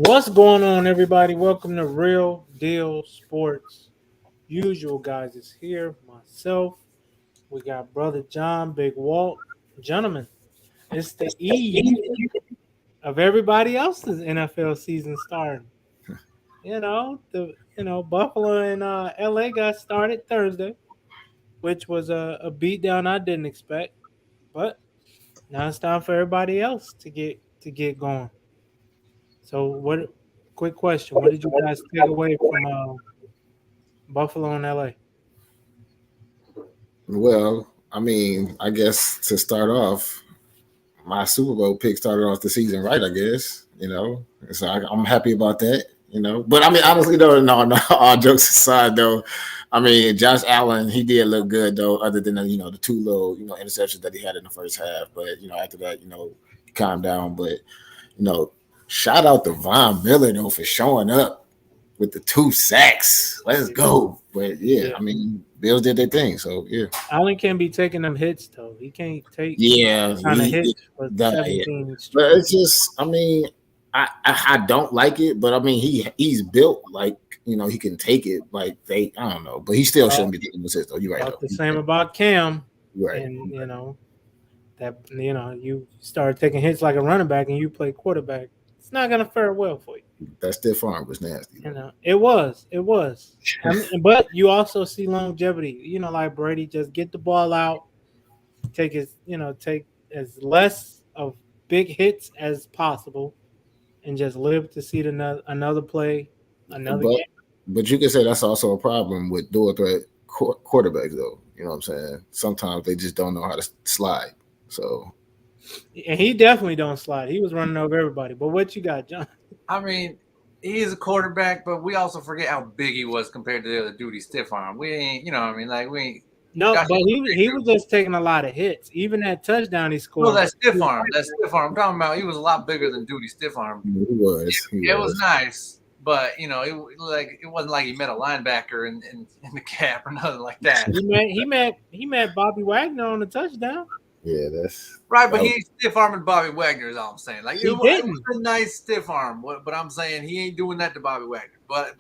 What's going on, everybody? Welcome to Real Deal Sports. Usual guys is here. Myself, we got brother John, Big Walt. Gentlemen, it's the eve of everybody else's NFL season starting. Buffalo and LA got started Thursday, which was a beatdown I didn't expect. But now it's time for everybody else to get going. So, what? Quick question: what did you guys take away from Buffalo and LA? Well, I guess to start off, my Super Bowl pick started off the season right. I guess so I'm happy about that. But honestly, though, no. All jokes aside, though, Josh Allen, he did look good though. Other than the two little interceptions that he had in the first half, but after that, he calmed down. But you know, shout out to Von Miller though for showing up with the 2 sacks. Let's go. But yeah, Bills did their thing. So yeah. Allen can't be taking them hits though. He can't take kind of hits for 17 but it's just I don't like it, but he's built like he can take it like I don't know, but he still shouldn't be taking assists though. You're right. The same about Cam. Right. And you start taking hits like a running back and you play quarterback. It's not gonna fare well for you. That stiff arm was nasty. It was. But you also see longevity. Like Brady, just get the ball out, take as less of big hits as possible, and just live to see another play, another game. But you can say that's also a problem with dual threat quarterbacks, though. You know what I'm saying? Sometimes they just don't know how to slide. So, and he definitely don't slide. He was running over everybody. But what you got, John? He is a quarterback, but we also forget how big he was compared to the other dude. He stiff arm. We ain't, we ain't. No, but he was just taking a lot of hits. Even that touchdown he scored. Well, that stiff arm. I'm talking about. He was a lot bigger than Duty stiff arm. He was. It was nice, but it wasn't like he met a linebacker in the cap or nothing like that. He met Bobby Wagner on the touchdown. Yeah, that's right, but he ain't stiff arming Bobby Wagner. Is all I'm saying. Like it was a nice stiff arm, but I'm saying he ain't doing that to Bobby Wagner. But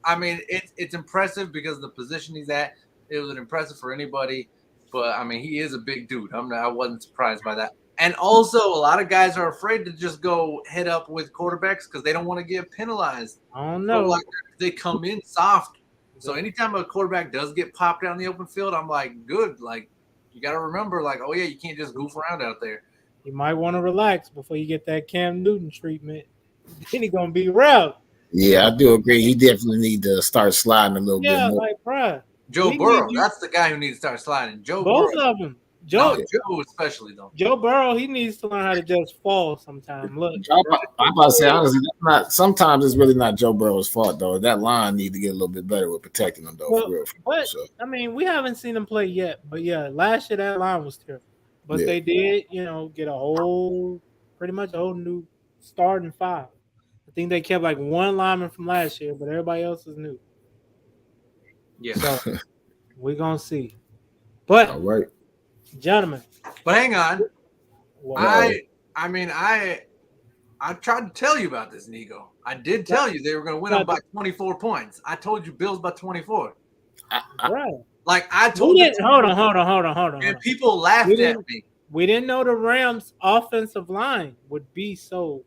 it's impressive because of the position he's at. It was impressive for anybody, but he is a big dude. I wasn't surprised by that. And also, a lot of guys are afraid to just go head up with quarterbacks because they don't want to get penalized. I don't know. So they come in soft. So anytime a quarterback does get popped out in the open field, I'm like, good. Like, you got to remember, like, oh, yeah, you can't just goof around out there. You might want to relax before you get that Cam Newton treatment. Then he's going to be rough. Yeah, I do agree. He definitely need to start sliding a little bit more. Yeah, like, bruh. Joe Burrow, that's the guy who needs to start sliding. Both of them. Joe especially, though. Joe Burrow, he needs to learn how to just fall sometime. Look. I'm about to say, honestly, sometimes it's really not Joe Burrow's fault, though. That line need to get a little bit better with protecting them, though. We haven't seen them play yet. But, yeah, last year that line was terrible. But they did, get pretty much a whole new starting five. I think they kept like one lineman from last year, but everybody else is new. Yeah. So, we're going to see. But, all right. Gentlemen. But hang on. I tried to tell you about this, Nigo. I did tell you they were going to win up by 24 points. I told you Bills by 24. Right. Like I told you. Hold on. And people laughed at me. We didn't know the Rams' offensive line would be so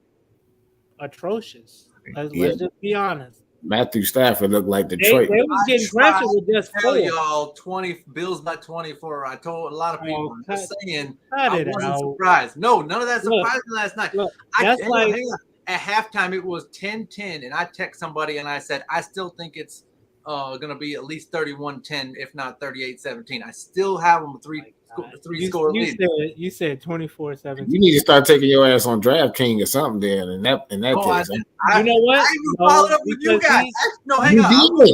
atrocious. Let's just be honest. Matthew Stafford looked like Detroit. They was getting pressure with just tell y'all 20 Bills by 24. I told a lot of people saying I wasn't surprised. No, none of that surprised me last night. At halftime it was 10-10, and I text somebody and I said I still think it's gonna be at least 31-10, if not 38-17. I still have them three score lead. You said 24-17. You need to start taking your ass on DraftKings or something then in that case. You know what? I even followed up with you guys. Hang on.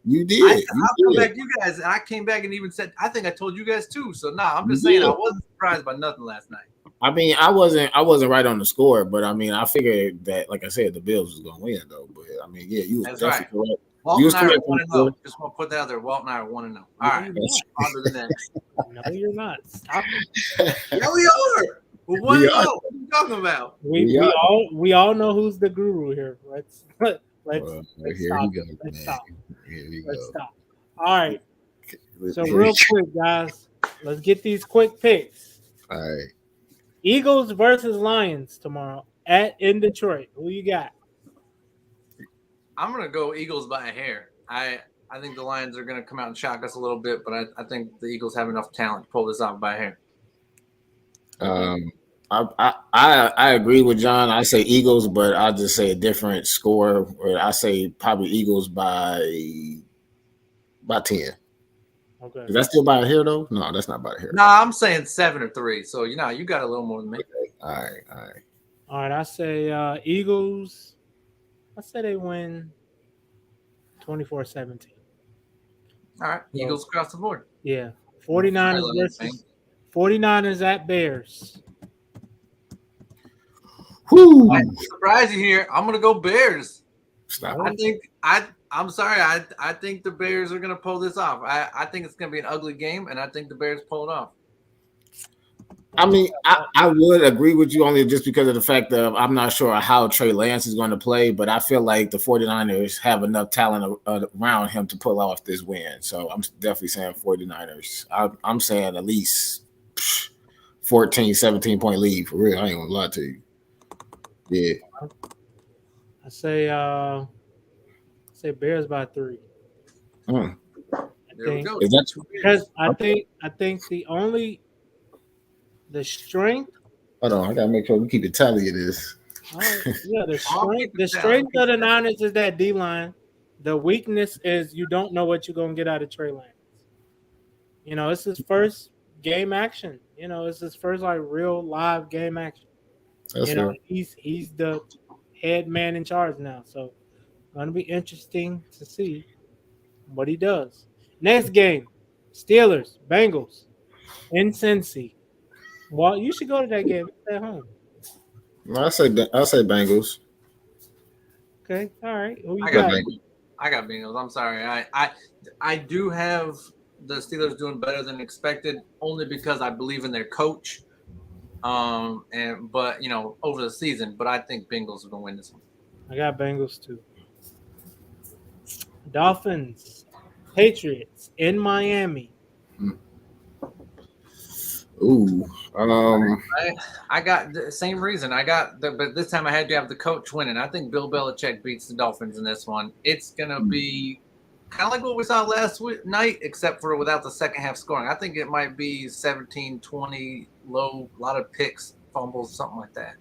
You did. I'll come back to you guys. And I came back and even said, I think I told you guys too. So I'm just saying I wasn't surprised by nothing last night. I wasn't right on the score, but I figured that, like I said, the Bills was gonna win though. But you was definitely correct. Walt and I are 1-0. Just want to put that out there. Walt and I are 1-0. All right. On to the next. No, you're not. Stop. Yeah, we are. Well, We are. what are you talking about? We all know who's the guru here. Let's Well, here he stop. goes, Let's man. stop. Here we Let's go. stop. All right. So Here real we- quick, guys, let's get these quick picks. All right. Eagles versus Lions tomorrow in Detroit. Who you got? I'm gonna go Eagles by a hair. I think the Lions are gonna come out and shock us a little bit, but I think the Eagles have enough talent to pull this off by a hair. I agree with John. I say Eagles, but I'll just say a different score. I say probably Eagles by 10. Okay. Is that still by a hair though? No, that's not by a hair. No, I'm saying 7 or 3. So you got a little more than me. Okay. All right. All right. I say Eagles. I say they win 24-17. All right, Eagles across the board. Yeah. 49ers at Bears. Whoo! I surprise you here. I'm gonna go Bears. Stop. I'm sorry. I think the Bears are gonna pull this off. I think it's gonna be an ugly game, and I think the Bears pull it off. I mean, I would agree with you only just because of the fact that I'm not sure how Trey Lance is going to play, but I feel like the 49ers have enough talent around him to pull off this win. So I'm definitely saying 49ers. I'm saying at least 14, 17-point lead for real. I ain't going to lie to you. Yeah. I say Bears by 3. Mm. There we go. Is that Because I think the strength. Hold on, I gotta make sure we keep a tally of this. Yeah, the strength of the Niners is that D line. The weakness is you don't know what you're gonna get out of Trey Lance. It's his first game action. It's his first real live game action. That's fair. He's the head man in charge now. So gonna be interesting to see what he does. Next game, Steelers, Bengals, in Cincy. Well, you should go to that game. It's at home. I say Bengals. Okay, all right. Who you I got? got Bengals. I'm sorry. I do have the Steelers doing better than expected, only because I believe in their coach. But over the season, but I think Bengals are gonna win this one. I got Bengals too. Dolphins, Patriots in Miami. Ooh. I got the same reason. But this time I had to have the coach winning. I think Bill Belichick beats the Dolphins in this one. It's gonna be kind of like what we saw last night, except for without the second half scoring. I think it might be 17-20, low, a lot of picks, fumbles, something like that.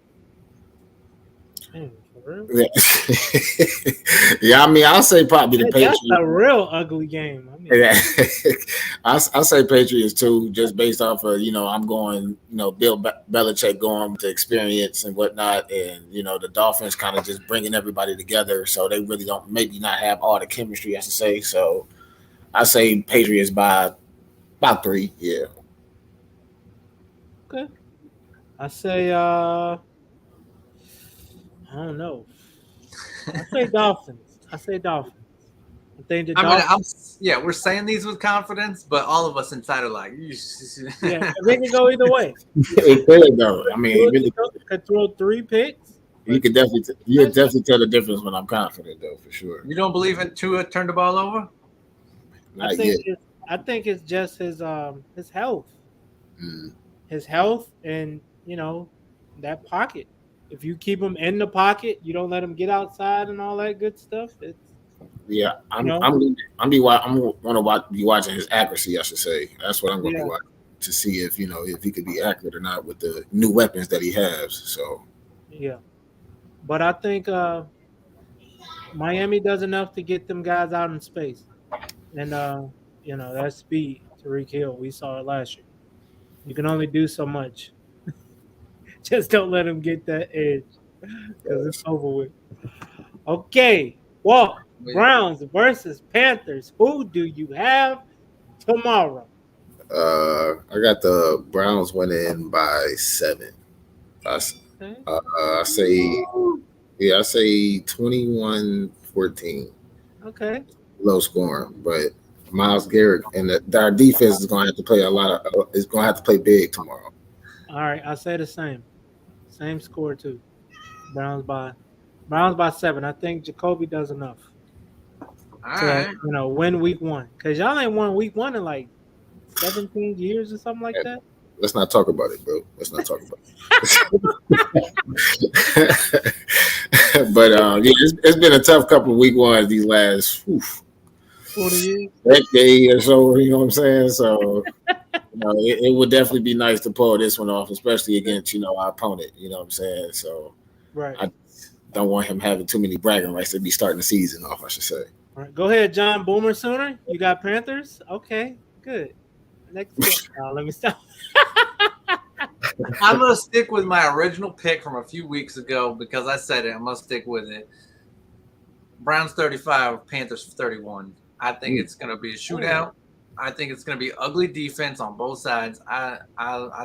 Yeah, I mean, I'll say probably the Patriots. That's a real ugly game. I'll say Patriots too, just based off of I'm going Bill Belichick going with the experience and whatnot, and the Dolphins kind of just bringing everybody together, so they really don't maybe not have all the chemistry, I should say. So I say Patriots by about 3. Yeah. Okay. I say I don't know. I say Dolphins. I think the Dolphins. We're saying these with confidence, but all of us inside are like, yeah, they can go either way. It could though. I mean, it really could throw 3 picks. You could definitely tell the difference when I'm confident though, for sure. You don't believe in Tua turn the ball over? Not yet. I think it's just his health. His health and that pocket. If you keep him in the pocket, you don't let him get outside and all that good stuff. I'm going to be watching his accuracy. I should say that's what I'm going to be watching to see if if he could be accurate or not with the new weapons that he has. So but I think Miami does enough to get them guys out in space, and that speed. Tyreek Hill, we saw it last year. You can only do so much. Just don't let him get that edge because it's over with. Okay, Walt, Browns versus Panthers. Who do you have tomorrow? I got the Browns winning by 7. I say 21-14. Okay. Low scoring, but Myles Garrett and our defense is going to have to play big tomorrow. All right, I say the same score too. Browns by Browns by 7. I think Jacoby does enough All to right. win week 1 because y'all ain't won week 1 in like 17 years or something like that. Let's not talk about it, bro. Let's not talk about it. But yeah, it's been a tough couple of week ones these last 20 years. decade or so. You know what I'm saying? So it would definitely be nice to pull this one off, especially against our opponent. You know what I'm saying? So Right. I don't want him having too many bragging rights to be starting the season off, I should say. All right. Go ahead, John Boomer Sooner. You got Panthers? Okay, good. Next game. Let me stop. I'm gonna stick with my original pick from a few weeks ago because I said it. I'm gonna stick with it. Browns 35, Panthers 31. I think it's gonna be a shootout. I think it's gonna be ugly defense on both sides. I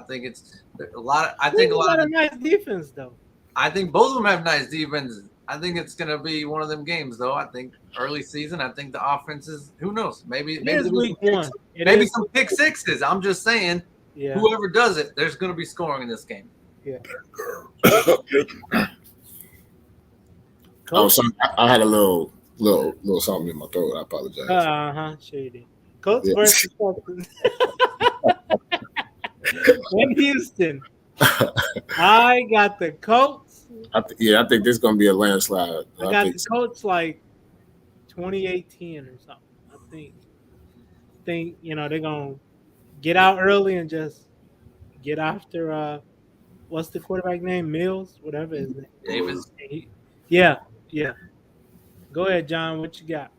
think it's a lot. I think a lot of nice defense though. I think both of them have nice defenses. I think it's gonna be one of them games though. I think early season. I think the offenses. Who knows? Maybe week 1. Maybe some pick sixes. I'm just saying. Yeah. Whoever does it, there's going to be scoring in this game. Yeah. Oh, sorry. I had a little something in my throat. I apologize. Sure you did. Colts versus Falcons. In Houston. I got the Colts. I think this is going to be a landslide. I got the Colts like 28-10 or something. I think they're going to get out early and just get after what's the quarterback name? Mills, whatever his name. Davis. Yeah. Go ahead, John. What you got?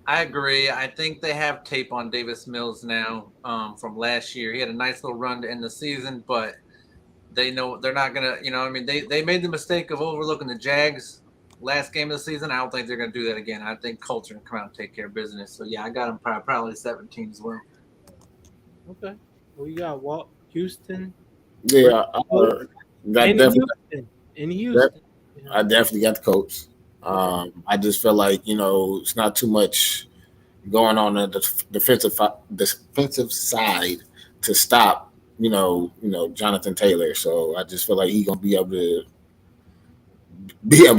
I agree. I think they have tape on Davis Mills now from last year. He had a nice little run to end the season, but they know they're not gonna. They made the mistake of overlooking the Jags last game of the season. I don't think they're gonna do that again. I think Colts are gonna come out and take care of business. So yeah, I got them probably 17 as well. Okay. Well, you got Houston. Yeah, in Houston. I definitely got the Colts. I just feel like it's not too much going on the defensive side to stop Jonathan Taylor. So I just feel like he's gonna be able to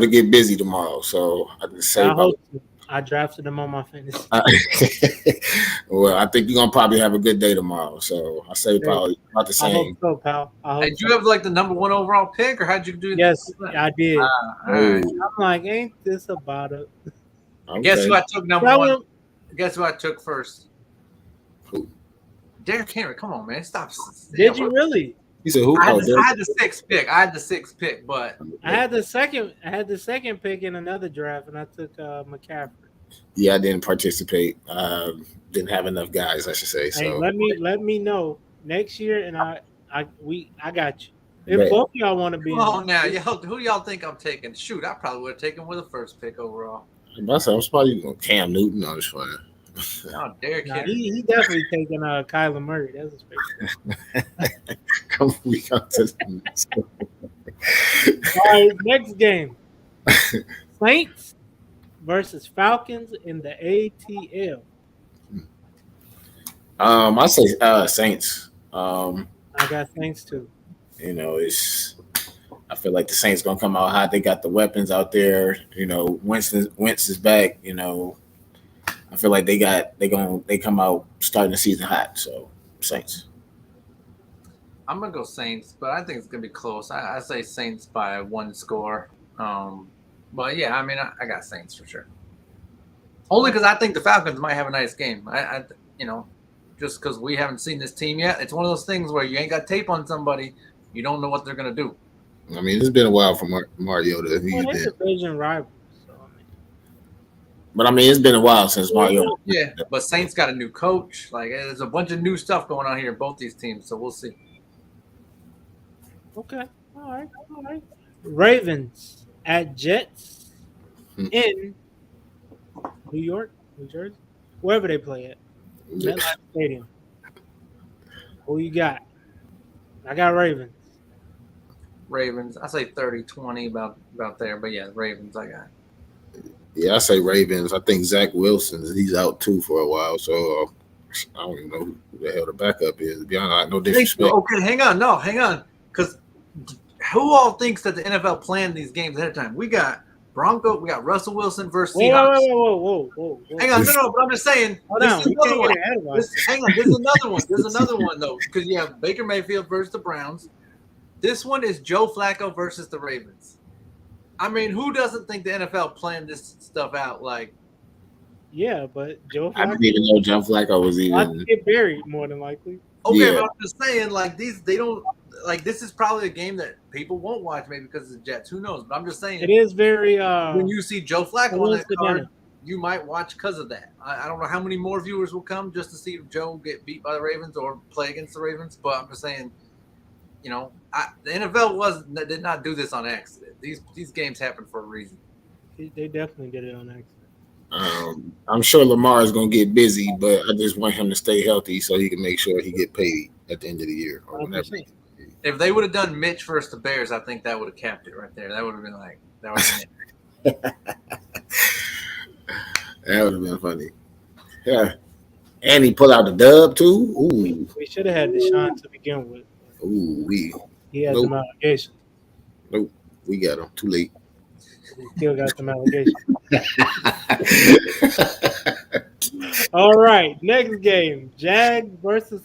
get busy tomorrow. So I just say I drafted him on my fantasy. Well, I think you're gonna probably have a good day tomorrow. So I say probably about the same. I hope so, pal. Did you have like the number 1 overall pick, or how'd you do? Yes, I did. All right. I'm like, ain't this about it? Okay. Guess who I took number 1? Guess who I took first? Who? Derrick Henry. Come on, man, stop. Did you really? He said who? I had the sixth pick, but I had the second pick in another draft, and I took McCaffrey. Yeah, I didn't participate. Didn't have enough guys, I should say. So hey, let me know next year, and I got you. If both of y'all want to be, now, who do y'all think I'm taking? Shoot, I probably would have taken with the first pick overall. I'm probably going Cam Newton. I was fine. No, Derrick Henry. He definitely taking Kyler Murray. That's his favorite. Come we got to the next one. All right, next game. Saints versus Falcons in the ATL. I say Saints. I got Saints too. I feel like the Saints gonna come out hot. They got the weapons out there. Wentz is back. I feel like they come out starting the season hot. So Saints. I'm gonna go Saints, but I think it's gonna be close. I say Saints by 1 score. But yeah, I mean, I got Saints for sure. Only because I think the Falcons might have a nice game. Just because we haven't seen this team yet. It's one of those things where you ain't got tape on somebody, you don't know what they're gonna do. I mean, it's been a while for Mariota. They're division rivals. But I mean, it's been a while since Mariota. Yeah, but Saints got a new coach. Like, there's a bunch of new stuff going on here in both these teams, so we'll see. Okay, all right. Ravens at Jets in New York, New Jersey, wherever they play at. MetLife Stadium. Who you got? I got Ravens. I say 30-20 about there, but yeah, Ravens I got. Yeah, I say Ravens. I think Zach Wilson, he's out too for a while, so I don't even know who the hell the backup is. To be honest, no disrespect. Okay, hang on, because who all thinks that the NFL planned these games ahead of time? We got Bronco, we got Russell Wilson versus Seahawks. Whoa. Hang on, no, but I'm just saying. This is another one. Hang on, this is another one. There's another one though, because you have Baker Mayfield versus the Browns. This one is Joe Flacco versus the Ravens. I mean, who doesn't think the NFL planned this stuff out? Like, yeah, but Joe Flacco, I didn't even know Joe Flacco was even get buried more than likely. Okay, but I'm just saying, like they don't like this is probably a game that people won't watch maybe because of the Jets. Who knows? But I'm just saying it is very when you see Joe Flacco on that card, you might watch because of that. I don't know how many more viewers will come just to see Joe get beat by the Ravens or play against the Ravens, but I'm just saying, you know, the NFL did not do this on accident. These games happen for a reason. They definitely did it on accident. I'm sure Lamar is going to get busy, but I just want him to stay healthy so he can make sure he get paid at the end of the year or whenever. If they would have done Mitch versus the Bears, I think that would have capped it right there. That would have been like that would have been it. That would have been funny. Yeah, and he pulled out the dub too. Ooh, we should have had Deshaun to begin with. Ooh, he has some allegations. Nope, we got him too late. He still got some allegations. All right, next game: Jags versus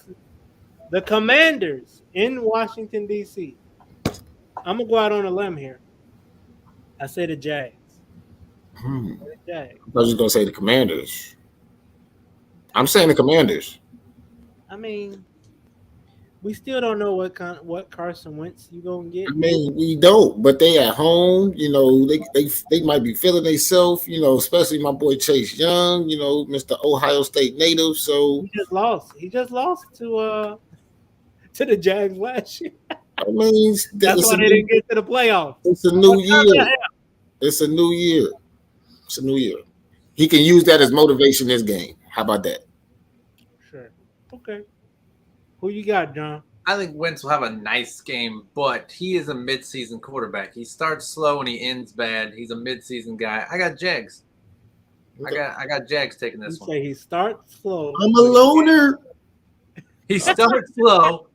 the Commanders in Washington D.C. I'm gonna go out on a limb here. I say the Jags. The Jags. I was just gonna say the Commanders. I'm saying the Commanders. I mean, we still don't know what Carson Wentz you gonna get. I mean, we don't, but they at home. You know, they might be feeling themselves. You know, especially my boy Chase Young. You know, Mr. Ohio State native. So he just lost to the Jags last year. I mean, that's why they didn't get to the playoffs. It's a new year. It's a new year. It's a new year. He can use that as motivation this game. How about that? Sure. Okay. Who you got, John? I think Wentz will have a nice game, but he is a midseason quarterback. He starts slow and he ends bad. He's a midseason guy. I got Jags. I got Jags taking this one. Say he starts slow. I'm a loner. He starts slow.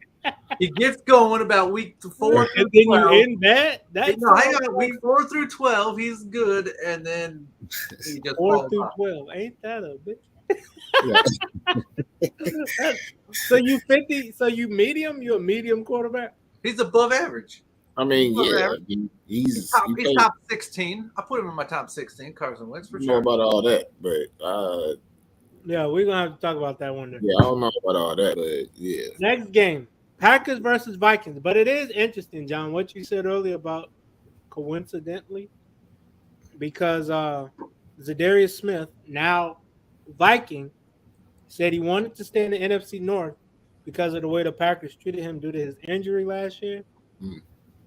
He gets going about week 4 and then 12. You end that. No, hang on. Week 4 through 12, he's good, and then he just 4 through 12. Ain't that a bitch? So you 50? So you medium? You a medium quarterback? He's above average. I mean, he's top 16. I put him in my top 16. Carson Wentz for sure. I don't know about all that, but yeah, we're gonna have to talk about that one day. Yeah, I don't know about all that, but yeah. Next game. Packers versus Vikings. But it is interesting, John, what you said earlier about coincidentally, because Zadarius Smith, now Viking, said he wanted to stay in the NFC North because of the way the Packers treated him due to his injury last year.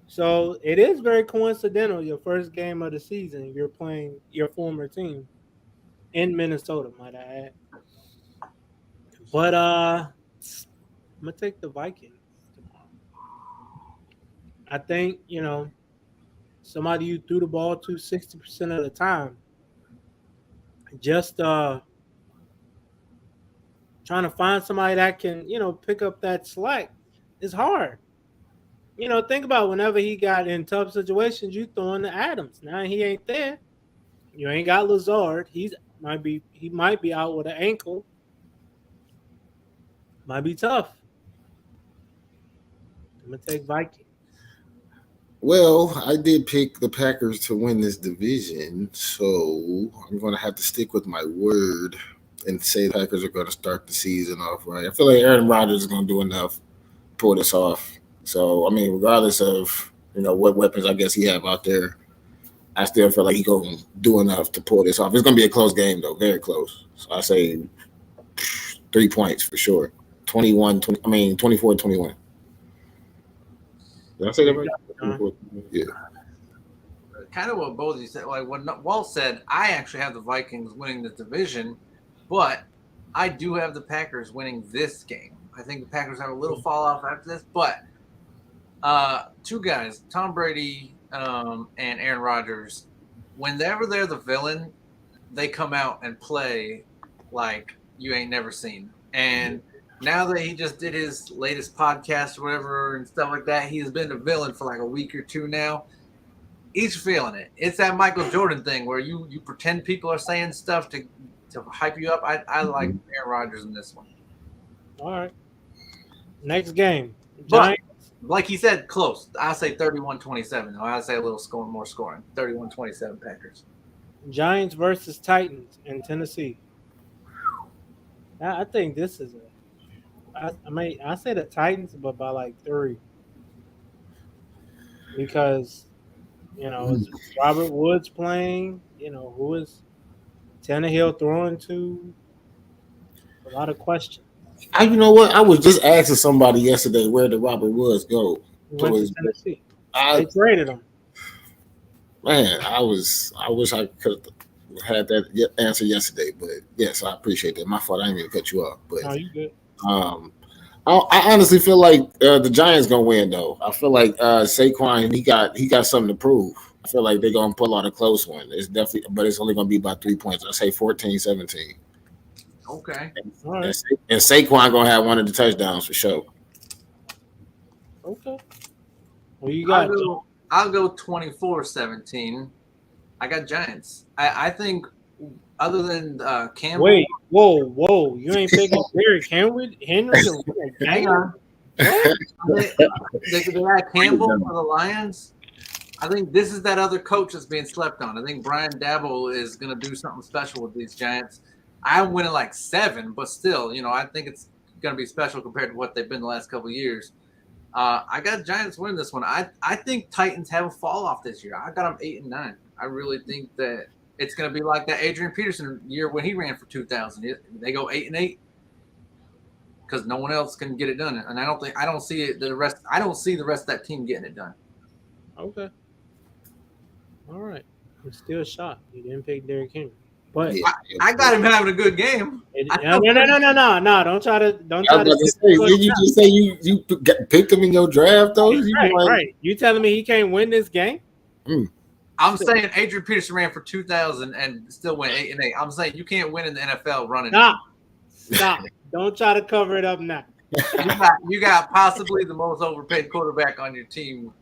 So it is very coincidental. Your first game of the season, you're playing your former team in Minnesota, might I add. But I'm going to take the Vikings. I think, somebody you threw the ball to 60% of the time, just trying to find somebody that can, pick up that slack is hard. Think about whenever he got in tough situations, you throwing to Adams. Now he ain't there. You ain't got Lazard. He might be out with an ankle. Might be tough. I'm going to take Vikings. Well, I did pick the Packers to win this division, so I'm going to have to stick with my word and say the Packers are going to start the season off right. I feel like Aaron Rodgers is going to do enough to pull this off. So, I mean, regardless of, what weapons I guess he have out there, I still feel like he's going to do enough to pull this off. It's going to be a close game, though, very close. So I say 3 points for sure. 24-21. Did I say that right? Yeah. Kind of what both of you said. Like what Walt said, I actually have the Vikings winning the division, but I do have the Packers winning this game. I think the Packers have a little fall off after this, but two guys, Tom Brady and Aaron Rodgers, whenever they're the villain, they come out and play like you ain't never seen. And now that he just did his latest podcast or whatever and stuff like that, he's been a villain for like a week or two now. He's feeling it. It's that Michael Jordan thing where you pretend people are saying stuff to hype you up. I like Aaron Rodgers in this one. All right. Next game. But, like he said, close. I'll say 31-27. I'll say a little more scoring. 31-27 Packers. Giants versus Titans in Tennessee. I think this is I say the Titans, but by like 3. Because, it's Robert Woods playing. Who is Tannehill throwing to? A lot of questions. You know what? I was just asking somebody yesterday where did Robert Woods go? He went to Tennessee. They traded him. Man, I wish I could have had that answer yesterday, but yes, I appreciate that. My fault. I didn't mean to cut you off, but no, you good. I honestly feel like the Giants gonna win though. I feel like Saquon he got something to prove. I feel like they're gonna pull out a close one. It's definitely, but it's only gonna be by 3 points. I say 14-17. Okay. All right. And Saquon gonna have one of the touchdowns for sure. Okay. Well, you got. I'll go 24-17. I got Giants. I think other than Campbell. Wait, whoa! You ain't picking Derrick Henry? Hang on. They got Campbell for the Lions. I think this is that other coach that's being slept on. I think Brian Daboll is going to do something special with these Giants. I'm winning like 7, but still, I think it's going to be special compared to what they've been the last couple of years. I got Giants winning this one. I think Titans have a fall off this year. I got them 8-9. I really think that it's going to be like that Adrian Peterson year when he ran for 2,000. They go 8-8 because no one else can get it done, and I don't see the rest of that team getting it done. Okay. All right. I'm still shocked you didn't pick Derrick Henry. But I got him having a good game. No! Don't try to. Did you just say you picked him in your draft though? Right. You telling me he can't win this game? I'm saying Adrian Peterson ran for 2,000 and still went 8-8. I'm saying you can't win in the NFL running. Stop! Don't try to cover it up now. You got possibly the most overpaid quarterback on your team.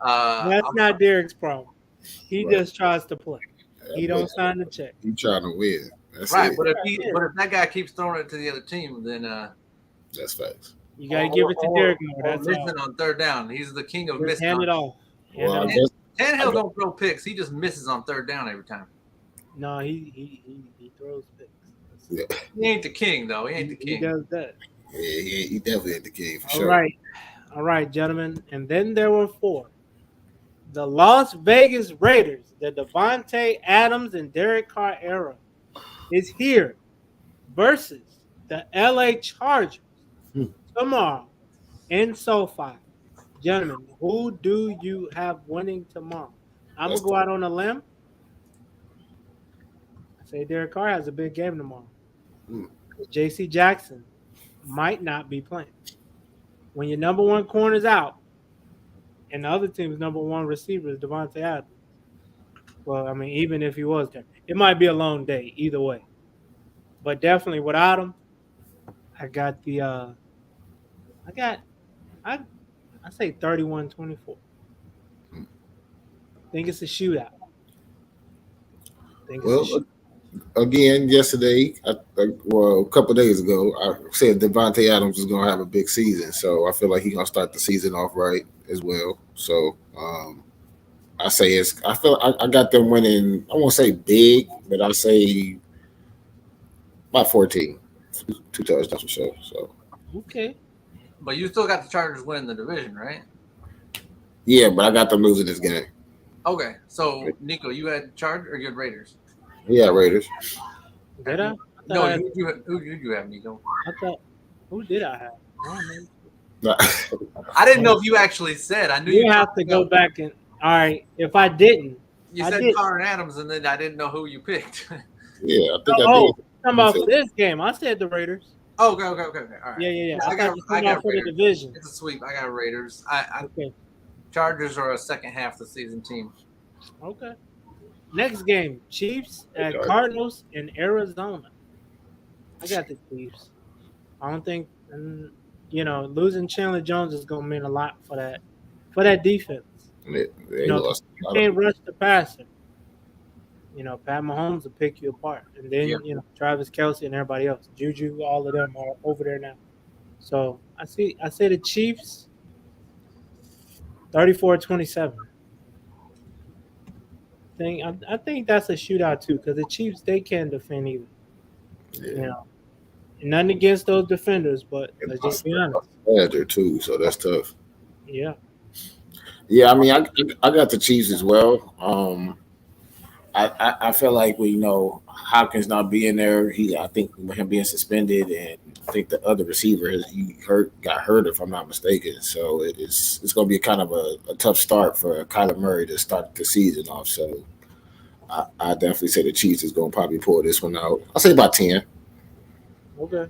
That's not Derek's problem. He just tries to play. He don't sign the check. He trying to win. That's right, it. but if that guy keeps throwing it to the other team, then that's facts. You gotta give it to Derek more. That's missing on third down. He's the king of missing. Hand it off. Tannehill don't throw picks. He just misses on third down every time. No, he throws picks. Yeah. He ain't the king though. He ain't the king. He does that. Yeah, he definitely ain't the king for sure. All right, gentlemen. And then there were 4. The Las Vegas Raiders, the Devontae Adams and Derek Carr era, is here versus the LA Chargers tomorrow in SoFi. Gentlemen, who do you have winning tomorrow? I'm going to go out on a limb. I say Derek Carr has a big game tomorrow. J.C. Jackson might not be playing. When your number 1 corner's out, and the other team's number 1 receiver is Devontae Adams. Well, I mean, even if he was there, it might be a long day either way. But definitely without him, I got the I say 31-24. I think it's a shootout. Again, yesterday, a couple of days ago, I said Devontae Adams is going to have a big season. So I feel like he's going to start the season off right as well. So I got them winning. I won't say big, but I'll say about 14. 2 touchdowns for sure. So okay. But you still got the Chargers winning the division, right? Yeah, but I got them losing this game. Okay. So Nico, you had Chargers or you had Raiders? Yeah, Raiders. Did I? No, who did you have, Nico? Who did I have? I didn't know if you actually said. I knew you have to go back and. All right, if I didn't, you said Carr and Adams, and then I didn't know who you picked. Yeah, I think I did. Talking about for this game, I said the Raiders. Okay. All right. Yeah. I got for the division. It's a sweep. I got Raiders. Okay. Chargers are a second half of the season team. Okay. Next game, Chiefs at Cardinals in Arizona. I got the Chiefs. I don't think, losing Chandler Jones is going to mean a lot for that defense. They lost You can't rush the passer. Pat Mahomes will pick you apart, and then Yeah. Travis Kelsey and everybody else, Juju, all of them are over there now. So I say the Chiefs 34-27. I think that's a shootout too, because the Chiefs, they can't defend either. Yeah. Nothing against those defenders, but let's just be honest. There too, so that's tough. Yeah. Yeah, I mean, I got the Chiefs as well. I feel like Hopkins not being there, I think with him being suspended, and I think the other receiver got hurt if I'm not mistaken. So it's going to be kind of a tough start for Kyler Murray to start the season off. So I definitely say the Chiefs is going to probably pull this one out. I'll say about 10. Okay.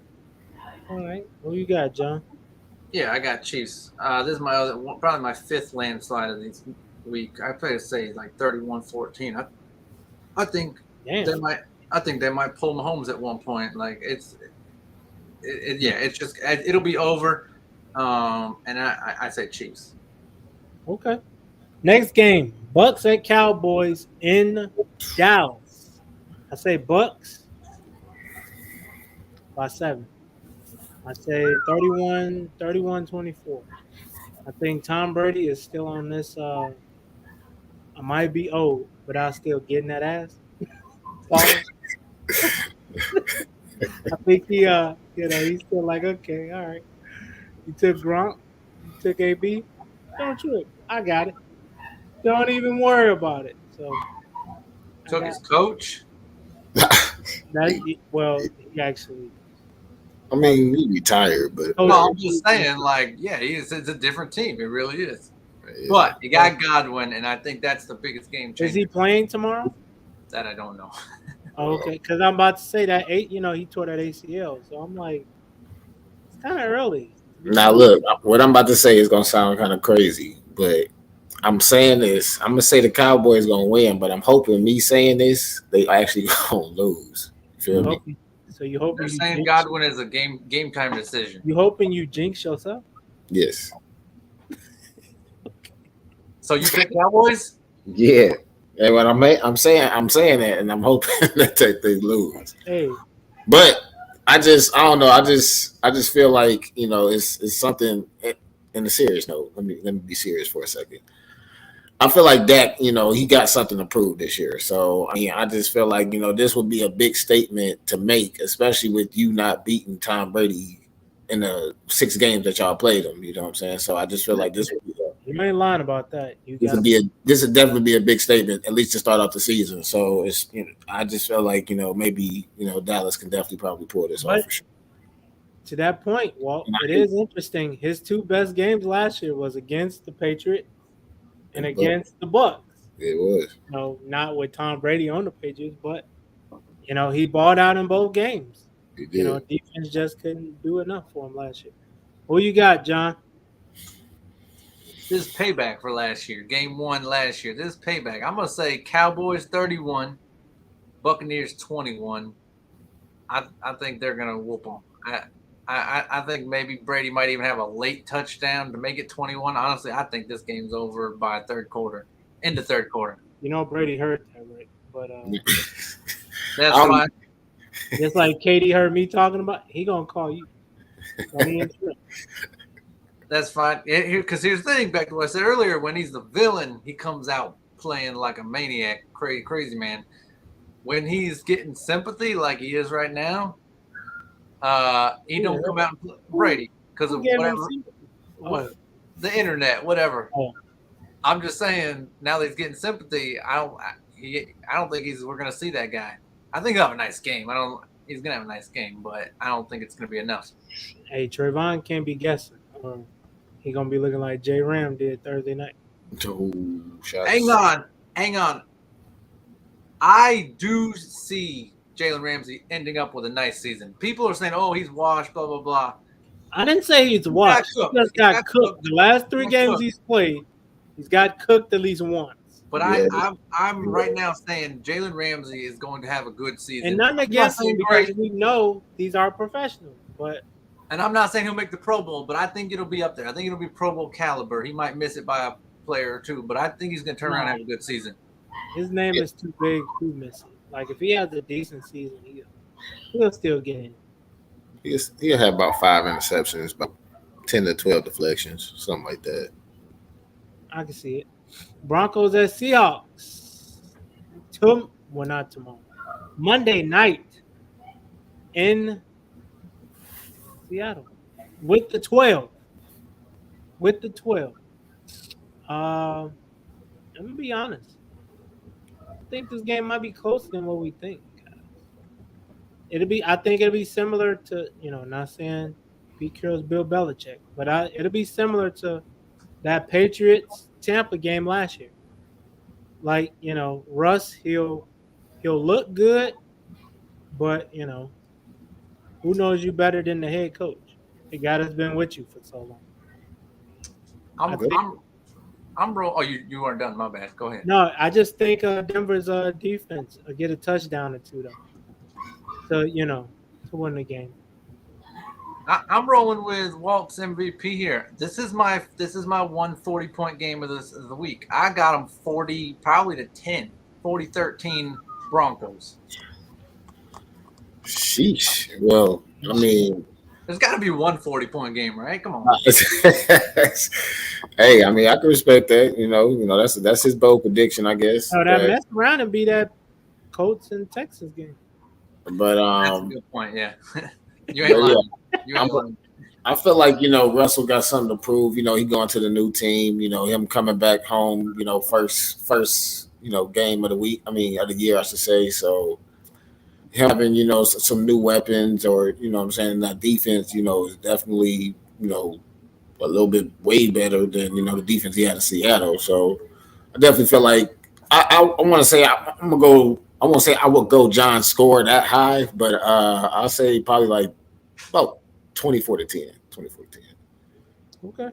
All right. What you got, John? Yeah, I got Chiefs. This is probably my fifth landslide of this week. I probably say like 31-14. I think Damn. they might pull Mahomes at one point. Like it'll be over. And I say Chiefs. Okay. Next game, Bucks at Cowboys in Dallas. I say Bucks by 7. I say 31-24. I think Tom Brady is still on this. I might be old, but I'll still getting that ass. I think he's still like, okay, all right. You took Gronk, you took AB. Don't trip. I got it. Don't even worry about it. So Took his coach. He actually. I mean, he retired, but No, I'm just saying, it's a different team. It really is. Yeah. But you got Godwin, and I think that's the biggest game changer. Is he playing tomorrow? That I don't know. Oh, okay, because I'm about to say that he tore that ACL, so I'm like, it's kind of early. Now look, what I'm about to say is gonna sound kind of crazy, but I'm saying this. I'm gonna say the Cowboys gonna win, but I'm hoping me saying this, they actually gonna lose. You feel me? So you hoping they're saying Godwin is a game time decision. You hoping you jinx yourself? Yes. So you pick Cowboys? Yeah. And what I'm saying that, and I'm hoping that they lose. Hey. But I don't know. I just feel like it's something. In a serious note, let me be serious for a second. I feel like Dak, he got something to prove this year. So, I mean, I just feel like, this would be a big statement to make, especially with you not beating Tom Brady in the 6 games that y'all played him. You know what I'm saying? So I just feel like this would be you ain't lying about that. This would definitely be a big statement, at least to start off the season. So it's I just feel like, maybe, Dallas can definitely probably pull this off for sure. To that point, Walt, it is interesting. His 2 best games last year was against the Patriots and against the Bucks. It was. Not with Tom Brady on the Patriots, but he balled out in both games. He did. Defense just couldn't do enough for him last year. Who you got, John? This is payback for last year. Game 1 last year. This is payback. I'm gonna say Cowboys 31, Buccaneers 21. I think they're gonna whoop them. I think maybe Brady might even have a late touchdown to make it 21. Honestly, I think this game's over by third quarter. Into third quarter. Brady heard that, right? But that's why. Just like Katie heard me talking about, he gonna call you. That's fine. Because here's the thing, back to what I said earlier, when he's the villain, he comes out playing like a maniac, crazy man. When he's getting sympathy like he is right now, he don't come out and play Brady because of whatever. The internet, whatever. Oh. I'm just saying, now that he's getting sympathy, I don't think we're gonna see that guy. I think he'll have a nice game. He's gonna have a nice game, but I don't think it's gonna be enough. Hey, Trayvon can't be guessing. He gonna be looking like J. Ram did Thursday night. Hang on. I do see Jalen Ramsey ending up with a nice season. People are saying, "Oh, he's washed," blah blah blah. I didn't say he's washed. He just got cooked. The last 3 games he's played, he's got cooked at least once. But I'm right now saying Jalen Ramsey is going to have a good season. And nothing against him because we know these are professionals. But And I'm not saying he'll make the Pro Bowl, but I think it'll be up there. I think it'll be Pro Bowl caliber. He might miss it by a player or two, but I think he's going to turn around and have a good season. His name is too big to miss it. Like if he has a decent season, he'll still get in. He'll have about 5 interceptions, about 10 to 12 deflections, something like that. I can see it. Broncos at Seahawks. Not tomorrow. Monday night in Seattle with the 12. I'm gonna be honest. I think this game might be closer than what we think. I think it'll be similar to, not saying Pete Carroll's Bill Belichick, but it'll be similar to that Patriots Tampa game last year. Like, Russ, he'll look good, but who knows you better than the head coach? The guy that's been with you for so long. Oh, you weren't done. My bad. Go ahead. No, I just think Denver's defense will get a touchdown or two though. So to win the game. I'm rolling with Walt's MVP here. This is my 140-point game of the week. I got him 40, probably to 10, 40-13 Broncos. Sheesh. Well, I mean, there's got to be 140-point game, right? Come on. Hey, I mean, I can respect that. That's his bold prediction, I guess. Oh, that mess around and be that Colts and Texas game. But that's a good point. Yeah, you ain't lying. You ain't lying. I feel like Russell got something to prove. He going to the new team. Him coming back home. First game of the week. I mean, of the year, I should say. So him having some new weapons, or what I'm saying, that defense, is definitely a little bit way better than the defense he had in Seattle. So I definitely feel like I want to say I'm gonna go. I won't say I would go John score that high, but I'll say probably like about 24-10. 24-10. Okay.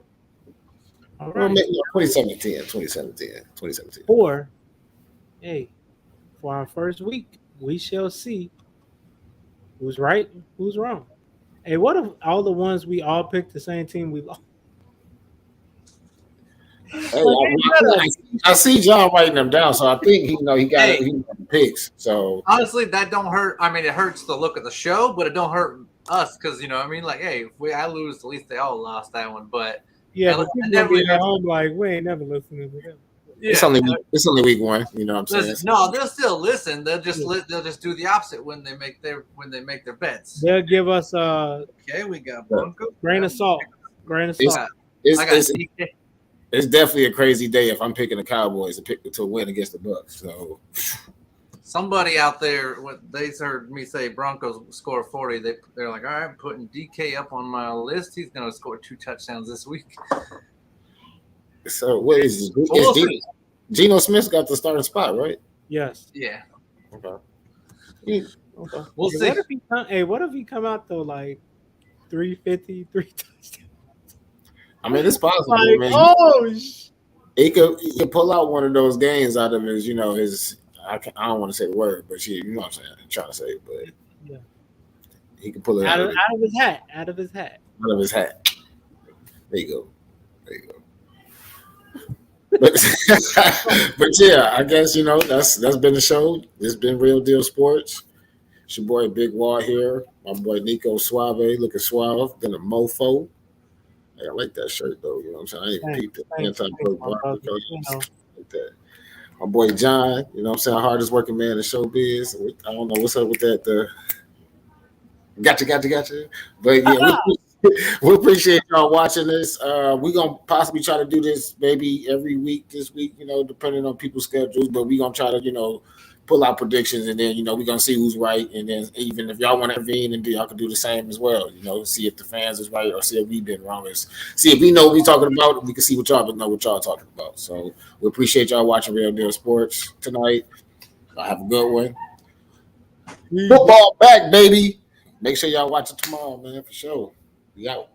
All right. 27-10. 27-10. Or, hey, for our first week, we shall see who's right, who's wrong. Hey, what if all the ones we all picked the same team we lost? Hey, I see John writing them down, so I think he got the picks. So honestly, that don't hurt. I mean, it hurts the look of the show, but it don't hurt us because what I mean. Like, hey, if I lose, at least they all lost that one. But yeah, but people be at home like we ain't never listening to them. Yeah. It's only week one. You know what I'm saying? No, they'll still listen. They'll just do the opposite when they make their bets. They'll give us okay. We got Broncos. Grain of salt. It's definitely a crazy day if I'm picking the Cowboys to win against the Bucs. So somebody out there, what they heard me say, Broncos score 40. They're like, all right, I'm putting DK up on my list. He's going to score 2 touchdowns this week. So what is Geno Smith got the starting spot, right? Yes. Yeah. Okay. We'll see. What if he come out though like 350, 3 touchdowns? I mean, it's possible. Like, man. He could pull out one of those games out of his, his. I don't want to say the word, but you know what I'm saying. I'm trying to say it, but yeah, he can pull it out of his hat. Out of his hat. There you go. But yeah, I guess that's been the show. It's been Real Deal Sports. It's your boy Big Wall here. My boy Nico Suave, looking suave, then a mofo. Hey, I like that shirt though. You know what I'm saying? I ain't peeped it. Like that. My boy John, you know what I'm saying, hardest working man in showbiz. I don't know what's up with that. Gotcha. But yeah, we appreciate y'all watching this. We're gonna possibly try to do this maybe every week this week, depending on people's schedules. But we're gonna try to, pull out predictions, and then we're gonna see who's right. And then even if y'all want to intervene and y'all can do the same as well. See if the fans is right or see if we've been wrong. See if we know what we're talking about. We can see what y'all know what y'all talking about. So we appreciate y'all watching Real Deal Sports tonight. Have a good one. Football back, baby. Make sure y'all watch it tomorrow, man, for sure. We out.